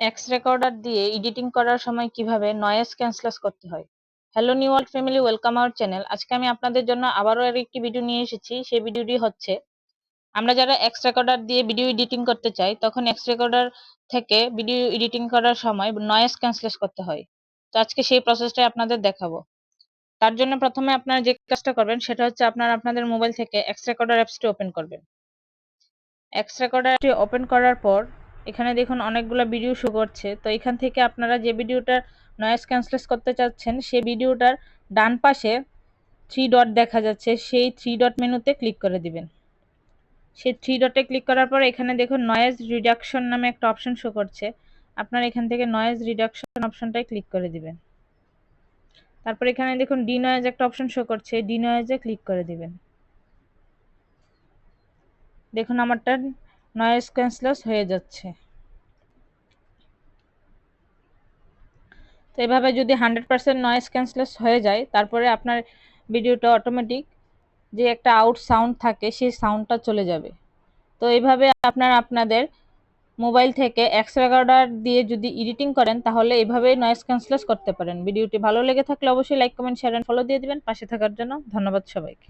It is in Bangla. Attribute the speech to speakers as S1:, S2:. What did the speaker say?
S1: এক্স রেকর্ডার দিয়ে এডিটিং করার সময় কিভাবে নয়েজ ক্যান্সেল করতে হয়। Hello new world family, welcome our channel. আজকে আমি আপনাদের জন্য আবারও একটি ভিডিও নিয়ে এসেছি। সেই ভিডিওটি হচ্ছে আমরা যারা এক্স রেকর্ডার দিয়ে ভিডিও এডিটিং করতে চাই, তখন এক্স রেকর্ডার থেকে ভিডিও এডিটিং করার সময় নয়েজ ক্যান্সেল করতে হয়। তো আজকে সেই প্রসেসটাই আপনাদের দেখাবো। তার জন্য প্রথমে আপনারা যে কাজটা করবেন সেটা হচ্ছে আপনারা আপনাদের মোবাইল থেকে এক্স রেকর্ডার অ্যাপসটি ওপেন করবেন। এক্স রেকর্ডারটি ওপেন করার পর এখানে দেখুন অনেকগুলো ভিডিও শো করছে। তো এখান থেকে আপনারা যে ভিডিওটার নয়েজ ক্যান্সেল করতে চাচ্ছেন সেই ভিডিওটার ডান পাশে 3 ডট দেখা যাচ্ছে, সেই 3 ডট মেনুতে ক্লিক করে দিবেন। সেই 3 ডটে ক্লিক করার পর এখানে দেখুন নয়েজ রিডাকশন নামে একটা অপশন শো করছে। আপনারা এখান থেকে নয়েজ রিডাকশন অপশনটায় ক্লিক করে দিবেন। তারপর এখানে দেখুন ডি নয়েজ একটা অপশন শো করছে, ডি নয়েজে ক্লিক করে দিবেন। দেখুন আমারটা নয়েজ ক্যান্সেল হয়ে যাচ্ছে। তো এভাবে যদি 100% নয়েজ ক্যান্সেল হয়ে যায়, তারপরে আপনার ভিডিওটা অটোমেটিক যে একটা আউট সাউন্ড থাকে সেই সাউন্ডটা চলে যাবে। তো এইভাবে আপনারা আপনাদের মোবাইল থেকে এক্স রেকর্ডার দিয়ে যদি এডিটিং করেন তাহলে এইভাবেই নয়েজ ক্যান্সেল করতে পারেন। ভিডিওটি ভালো লেগে থাকলে অবশ্যই like, comment, share and follow দিয়ে দিবেন। পাশে থাকার জন্য ধন্যবাদ সবাইকে।